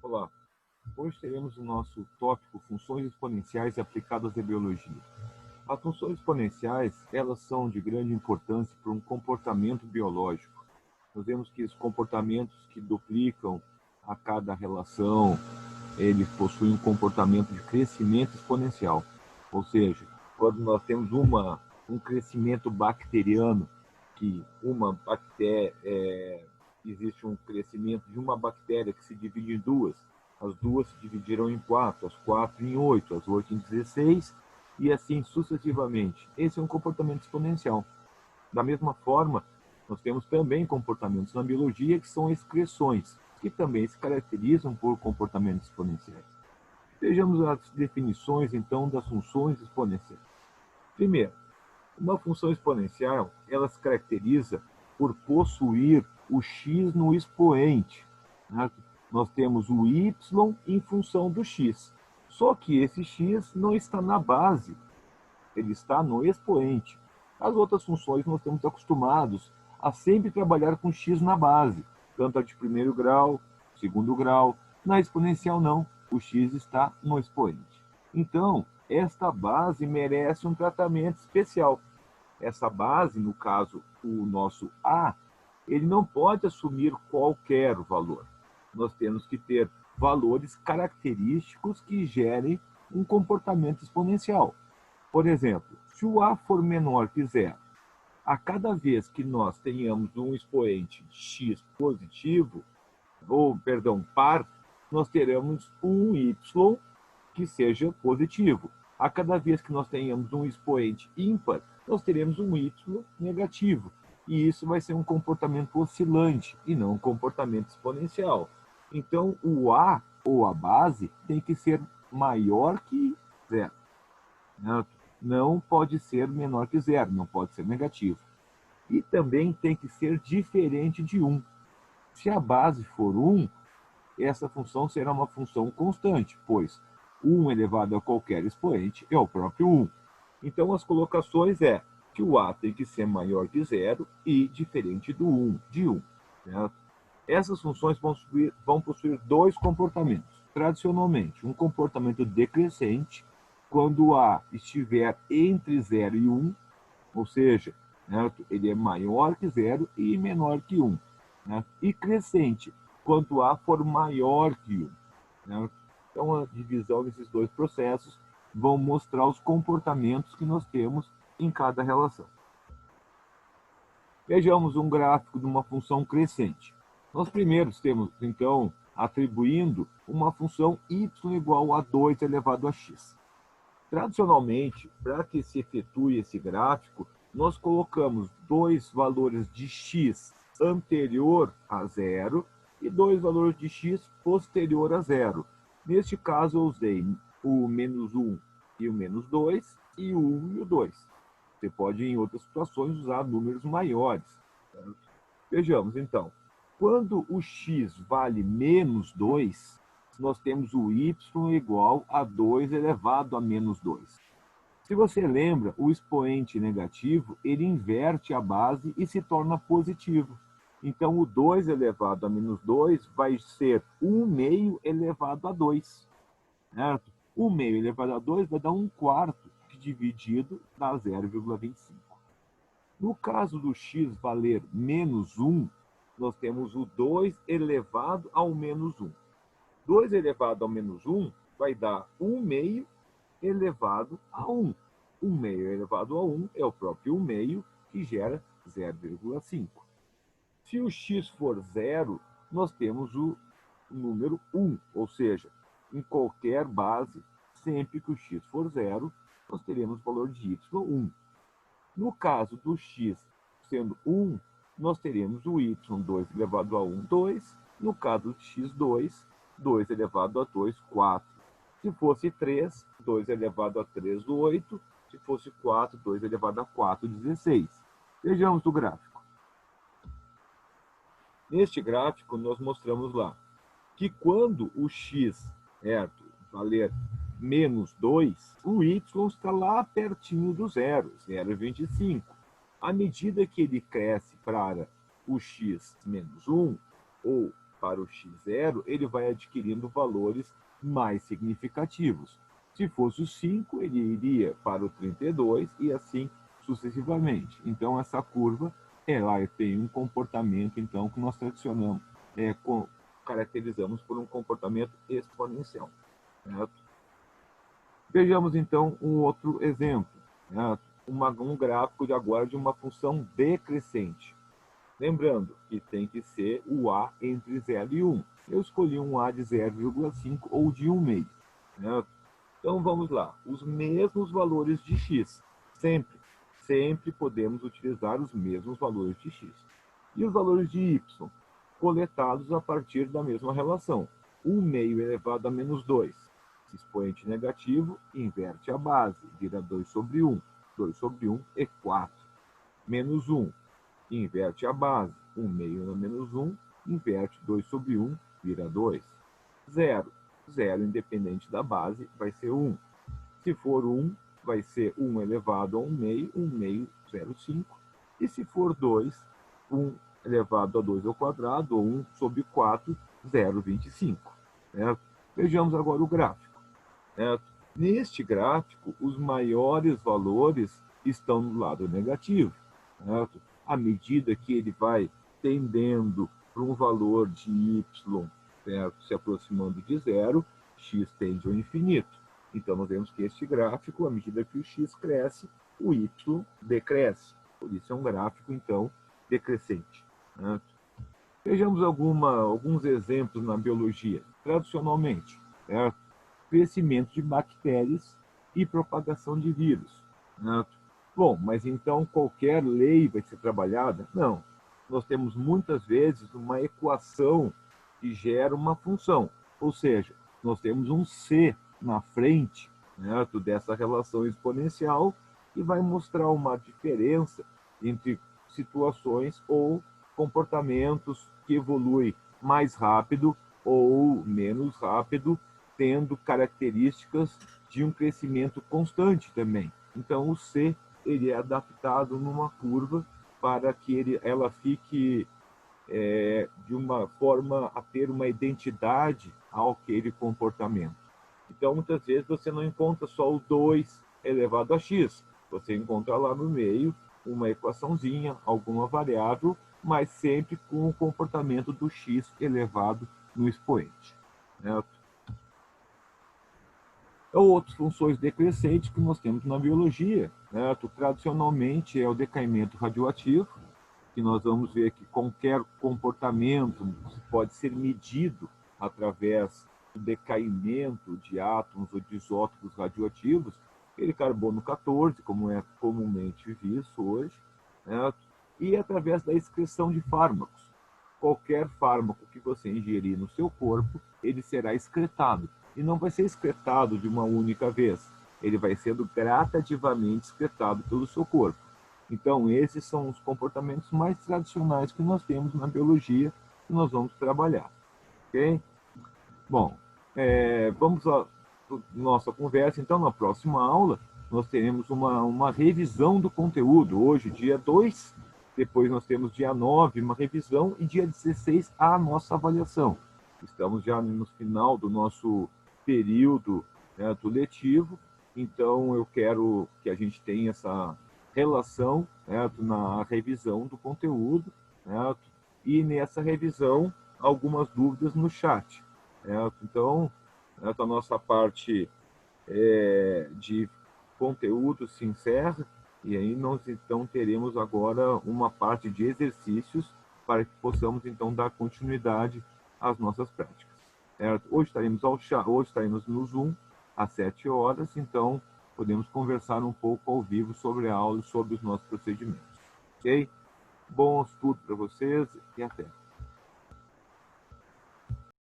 Olá, hoje teremos o nosso tópico funções exponenciais aplicadas à biologia. As funções exponenciais, elas são de grande importância para um comportamento biológico. Nós vemos que os comportamentos que duplicam a cada relação, eles possuem um comportamento de crescimento exponencial. Ou seja, quando nós temos um crescimento bacteriano, que uma bactéria, existe um crescimento de uma bactéria que se divide em duas, as duas se dividirão em quatro, as quatro em oito, as oito em 16, e assim sucessivamente. Esse é um comportamento exponencial. Da mesma forma, nós temos também comportamentos na biologia que são excreções, que também se caracterizam por comportamentos exponenciais. Vejamos as definições, então, das funções exponenciais. Primeiro, uma função exponencial, ela se caracteriza por possuir o x no expoente. Né? Nós temos o y em função do x. Só que esse x não está na base, ele está no expoente. As outras funções nós estamos acostumados a sempre trabalhar com x na base, tanto a de primeiro grau, segundo grau. Na exponencial não, o x está no expoente. Então, esta base merece um tratamento especial. Essa base, no caso, o nosso a, ele não pode assumir qualquer valor. Nós temos que ter valores característicos que gerem um comportamento exponencial. Por exemplo, se o a for menor que zero, a cada vez que nós tenhamos um expoente x positivo, par, nós teremos um y que seja positivo. A cada vez que nós tenhamos um expoente ímpar, nós teremos um y negativo. E isso vai ser um comportamento oscilante e não um comportamento exponencial. Então, o a, ou a base, tem que ser maior que zero. Não pode ser menor que zero, não pode ser negativo. E também tem que ser diferente de 1. Se a base for 1, essa função será uma função constante, pois 1 elevado a qualquer expoente é o próprio 1. Então, as colocações é que o a tem que ser maior que zero e diferente do 1, de 1. Certo? Essas funções vão possuir dois comportamentos. Tradicionalmente, um comportamento decrescente, quando o a estiver entre 0 e 1, ou seja, certo? Ele é maior que 0 e menor que 1. Certo? E crescente, quando a for maior que 1. Certo? Então, a divisão desses dois processos vão mostrar os comportamentos que nós temos em cada relação. Vejamos um gráfico de uma função crescente. Nós primeiro temos, então, atribuindo uma função y igual a 2 elevado a x. Tradicionalmente, para que se efetue esse gráfico, nós colocamos dois valores de x anterior a zero e dois valores de x posterior a zero. Neste caso, eu usei o menos 1 e o menos 2, e o 1 e o 2. Você pode, em outras situações, usar números maiores. Certo? Vejamos, então. Quando o x vale menos 2, nós temos o y igual a 2 elevado a menos 2. Se você lembra, o expoente negativo, ele inverte a base e se torna positivo. Então, o 2 elevado a menos 2 vai ser 1 meio elevado a 2. Certo? 1 meio elevado a 2 vai dar 1 quarto, que dividido dá 0,25. No caso do x valer menos 1, nós temos o 2 elevado ao menos 1. 2 elevado ao menos 1 vai dar 1 meio elevado a 1. 1 meio elevado a 1 é o próprio 1 meio, que gera 0,5. Se o x for 0, nós temos o número 1, ou seja, em qualquer base, sempre que o x for 0, nós teremos o valor de y 1. No caso do x sendo 1, nós teremos o y 2 elevado a 1, 2. No caso de x 2, 2 elevado a 2, 4. Se fosse 3, 2 elevado a 3, 8. Se fosse 4, 2 elevado a 4, 16. Vejamos o gráfico. Neste gráfico, nós mostramos lá que quando o x valer menos 2, o y está lá pertinho do zero, 0,25. À medida que ele cresce para o x menos 1, ou para o x0, ele vai adquirindo valores mais significativos. Se fosse o 5, ele iria para o 32 e assim sucessivamente. Então, essa curva ela tem um comportamento então, que nós caracterizamos por um comportamento exponencial. Certo? Vejamos, então, um outro exemplo. Certo? Um gráfico agora de uma função decrescente. Lembrando que tem que ser o A entre 0 e 1. Eu escolhi um A de 0,5 ou de 1,5. Certo? Então, vamos lá. Os mesmos valores de x. Sempre podemos utilizar os mesmos valores de x. E os valores de y? Coletados a partir da mesma relação. 1,5 elevado a menos 2. Expoente negativo, inverte a base, vira 2 sobre 1. 2 sobre 1 é 4. Menos 1, inverte a base. 1,5 a menos 1, inverte 2 sobre 1, vira 2. 0. 0, independente da base, vai ser 1. Se for 1, vai ser 1 elevado a 1,5, 1,5, 0,5. E se for 2, 1 elevado a 2 ao quadrado, ou 1 sobre 4, 0,25. Certo? Vejamos agora o gráfico. Certo? Neste gráfico, os maiores valores estão no lado negativo. Certo? À medida que ele vai tendendo para um valor de y, certo? Se aproximando de zero, x tende ao infinito. Então, nós vemos que este gráfico, à medida que o x cresce, o y decresce. Por isso é um gráfico, então, decrescente. Certo? Vejamos alguns exemplos na biologia. Tradicionalmente, certo? Crescimento de bactérias e propagação de vírus. Certo? Bom, mas então qualquer lei vai ser trabalhada? Não. Nós temos muitas vezes uma equação que gera uma função. Ou seja, nós temos um C na frente, certo? Dessa relação exponencial que vai mostrar uma diferença entre situações ou comportamentos que evoluem mais rápido ou menos rápido, tendo características de um crescimento constante também. Então, o C ele é adaptado numa curva para que ela fique de uma forma a ter uma identidade àquele comportamento. Então, muitas vezes, você não encontra só o 2 elevado a x. Você encontra lá no meio uma equaçãozinha, alguma variável, mas sempre com o comportamento do x elevado no expoente. Certo? Outras funções decrescentes que nós temos na biologia, certo? Tradicionalmente é o decaimento radioativo, que nós vamos ver que qualquer comportamento pode ser medido através do decaimento de átomos ou de isótopos radioativos, aquele carbono 14, como é comumente visto hoje, certo? E através da excreção de fármacos. Qualquer fármaco que você ingerir no seu corpo, ele será excretado. E não vai ser excretado de uma única vez. Ele vai sendo gradativamente excretado pelo seu corpo. Então, esses são os comportamentos mais tradicionais que nós temos na biologia que nós vamos trabalhar. Ok? Bom, vamos à nossa conversa. Então, na próxima aula, nós teremos uma revisão do conteúdo. Hoje, dia 2, depois nós temos dia 9, uma revisão, e dia 16, a nossa avaliação. Estamos já no final do nosso período, né, do letivo, então eu quero que a gente tenha essa relação, certo, na revisão do conteúdo, certo? E nessa revisão, algumas dúvidas no chat. Certo? Então, certo, a nossa parte de conteúdo se encerra, e aí nós então teremos agora uma parte de exercícios para que possamos então dar continuidade às nossas práticas. Certo? Hoje estaremos no Zoom às 7 horas, então podemos conversar um pouco ao vivo sobre a aula e sobre os nossos procedimentos. Ok? Bom estudo para vocês e até.